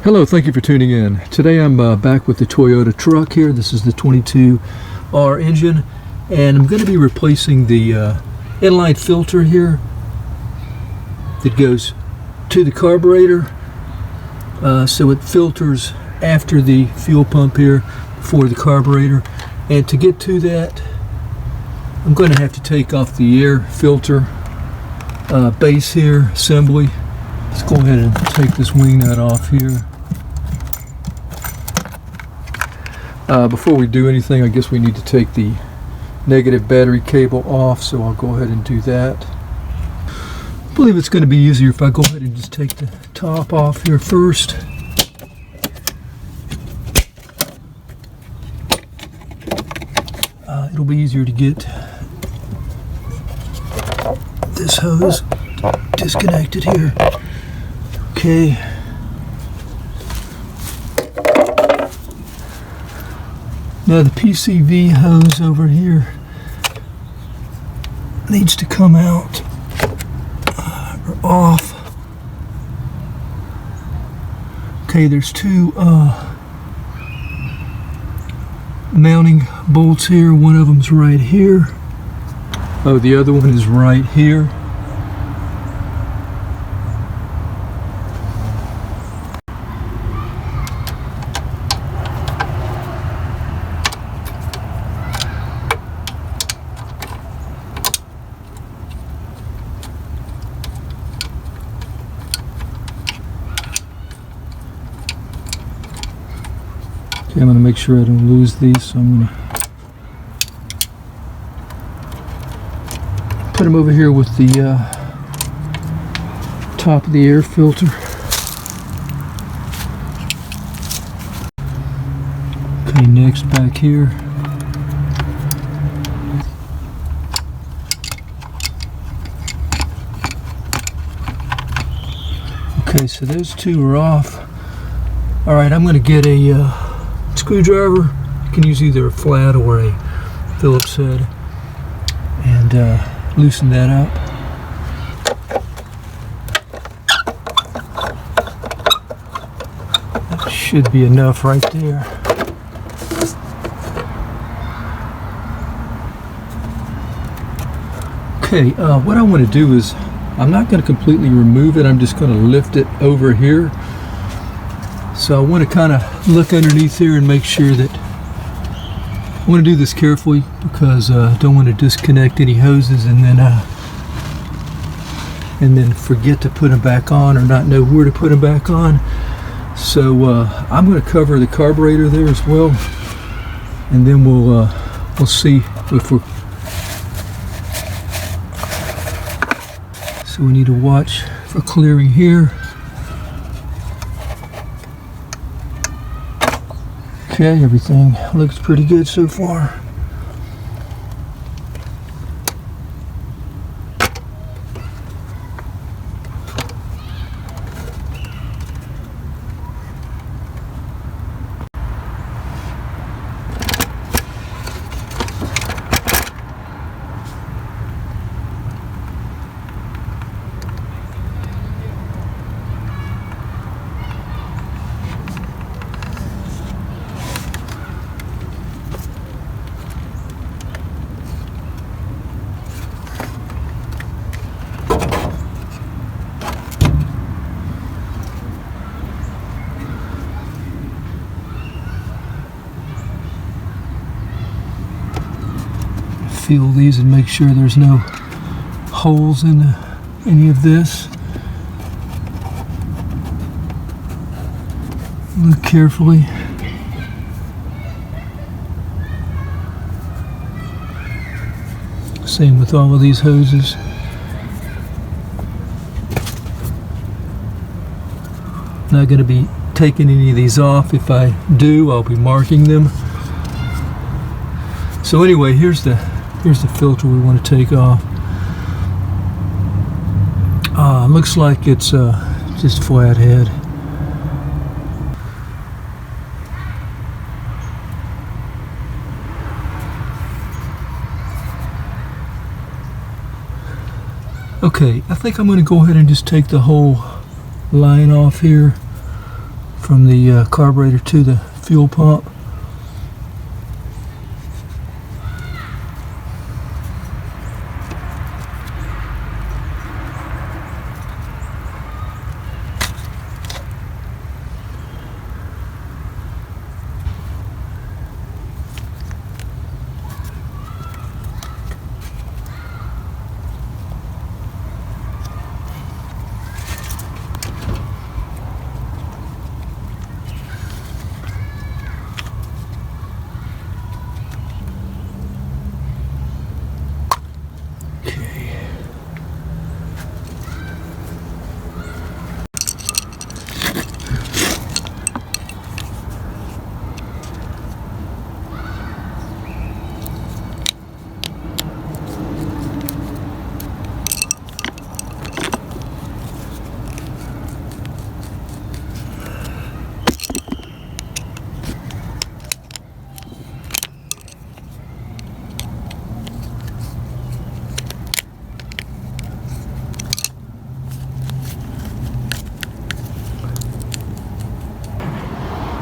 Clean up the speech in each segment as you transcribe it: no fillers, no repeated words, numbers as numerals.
Hello, thank you for tuning in. Today I'm back with the Toyota truck here. This is the 22R engine, and I'm going to be replacing the inline filter here that goes to the carburetor, so it filters after the fuel pump here for the carburetor. And to get to that, I'm going to have to take off the air filter base here, assembly. Let's go ahead and take this wing nut off here. Before we do anything, I guess we need to take the negative battery cable off, so I'll go ahead and do that. I believe it's going to be easier if I go ahead and just take the top off here first. It'll be easier to get this hose disconnected here. Okay. Now the PCV hose over here needs to come out or off. Okay, there's two mounting bolts here. One of them's right here. Oh, the other one is right here. Okay, I'm going to make sure I don't lose these, so I'm going to put them over here with the top of the air filter. Okay, next back here. Okay, so those two are off. All right, I'm going to get a screwdriver. You can use either a flat or a Phillips head, and loosen that up. That should be enough right there. Okay, what I want to do is, I'm not going to completely remove it, I'm just going to lift it over here. So I want to kind of look underneath here and make sure that, I want to do this carefully because I don't want to disconnect any hoses and then forget to put them back on or not know where to put them back on. So I'm going to cover the carburetor there as well, and then we'll see if we're. So we need to watch for clearing here. Okay, everything looks pretty good so far. Feel these and make sure there's no holes in any of this. Look carefully. Same with all of these hoses. Not going to be taking any of these off. If I do, I'll be marking them. So anyway, here's the filter we want to take off. Looks like it's just flat head. Okay, I think I'm going to go ahead and just take the whole line off here from the carburetor to the fuel pump.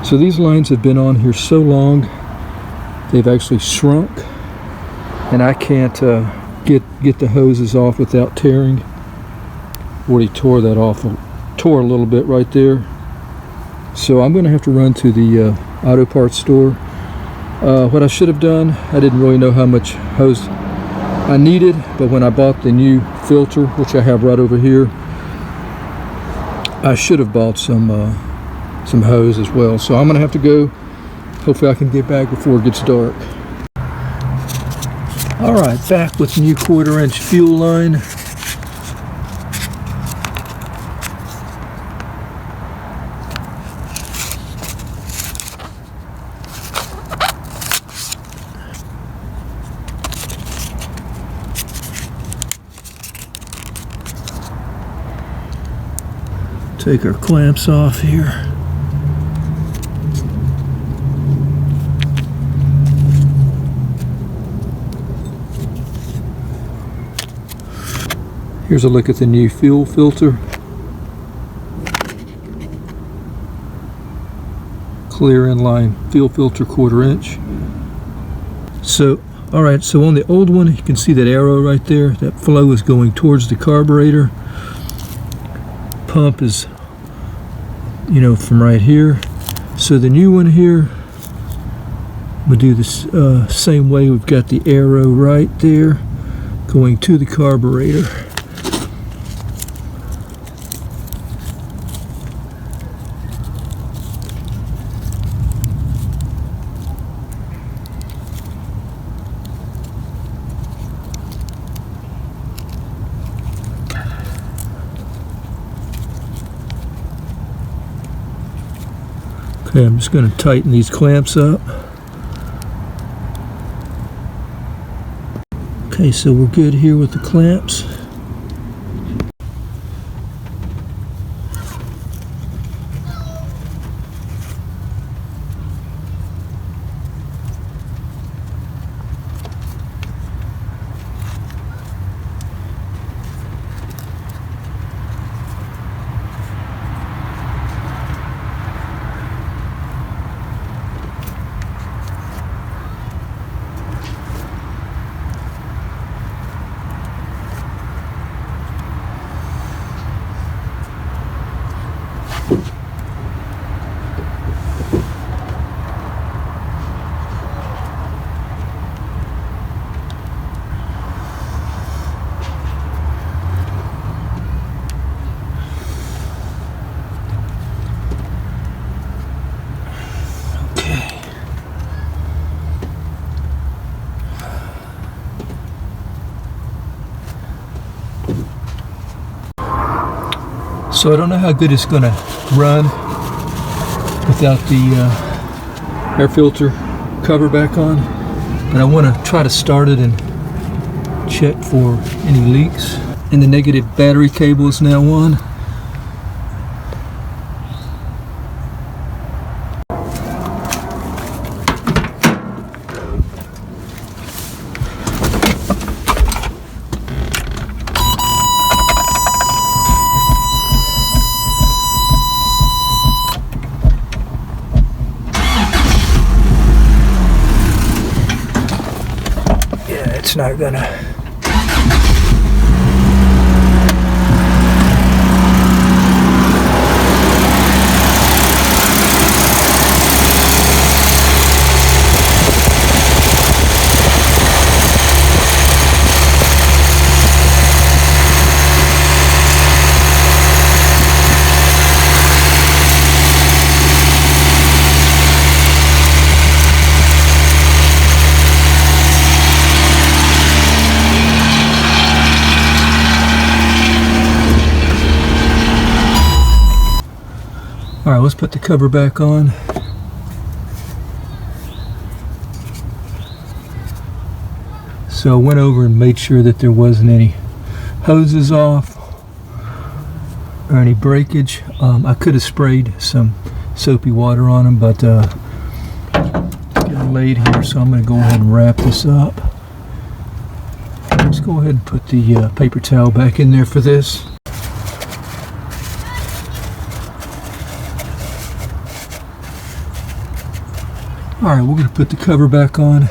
So these lines have been on here so long, they've actually shrunk, and I can't get the hoses off without tearing. Already tore that off, tore a little bit right there. So I'm going to have to run to the auto parts store. What I should have done, I didn't really know how much hose I needed, but when I bought the new filter, which I have right over here, I should have bought some hose as well. So I'm gonna have to go. Hopefully I can get back before it gets dark. All right, back with the new 1/4-inch fuel line. Take our clamps off here. Here's a look at the new fuel filter. Clear inline fuel filter, 1/4-inch. So, all right, so on the old one, you can see that arrow right there. That flow is going towards the carburetor. Pump is, you know, from right here. So the new one here, we'll do this same way. We've got the arrow right there going to the carburetor. Okay, I'm just going to tighten these clamps up. Okay, so we're good here with the clamps. So I don't know how good it's going to run without the air filter cover back on, but I want to try to start it and check for any leaks. And the negative battery cable is now on. it's not gonna. All right, let's put the cover back on. So I went over and made sure that there wasn't any hoses off or any breakage. I could have sprayed some soapy water on them, but getting late here, so I'm going to go ahead and wrap this up. Let's go ahead and put the paper towel back in there for this. All right, we're going to put the cover back on.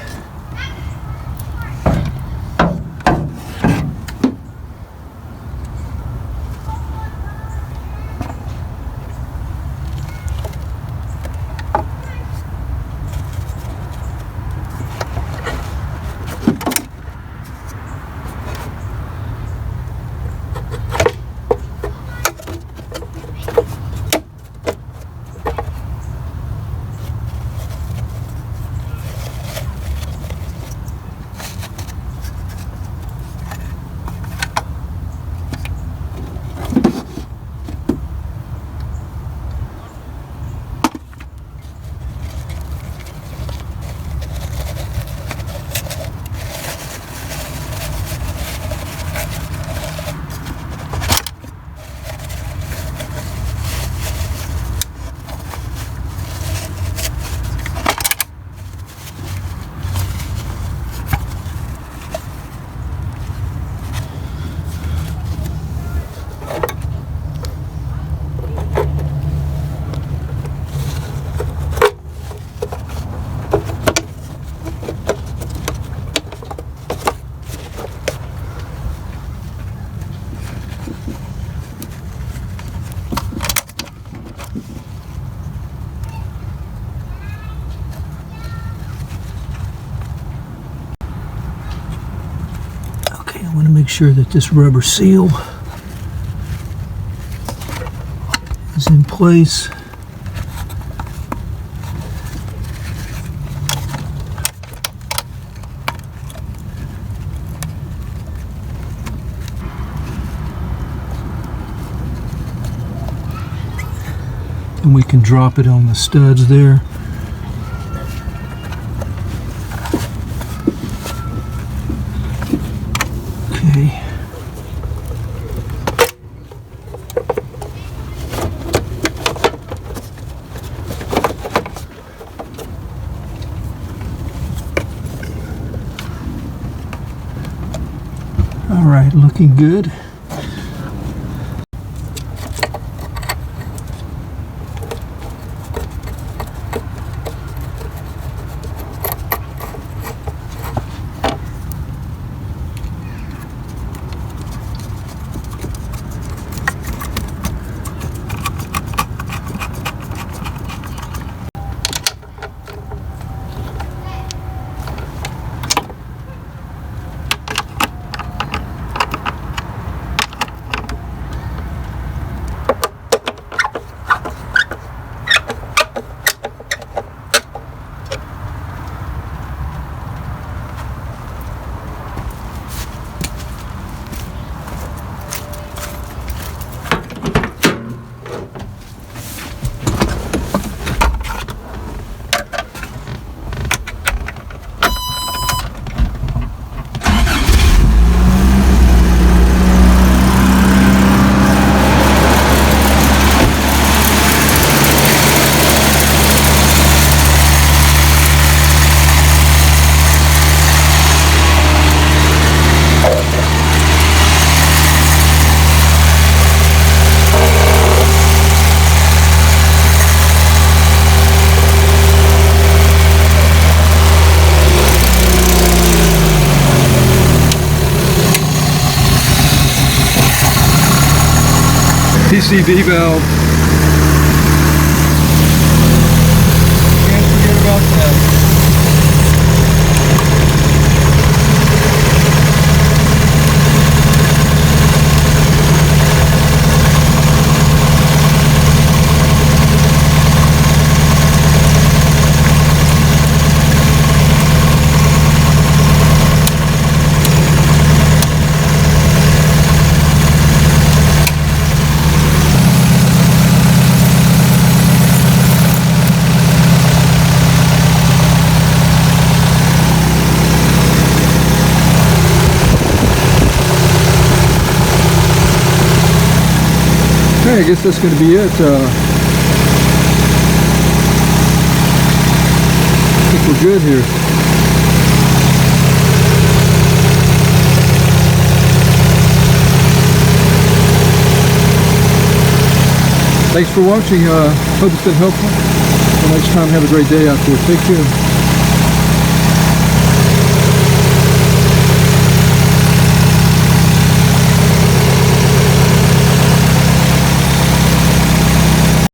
I want to make sure that this rubber seal is in place. And we can drop it on the studs there. Okay. All right, looking good. PCV valve. Can't forget about that. Okay, I guess that's going to be it. I think we're good here. Thanks for watching. Hope it's been helpful. Until next time, have a great day out there. Take care.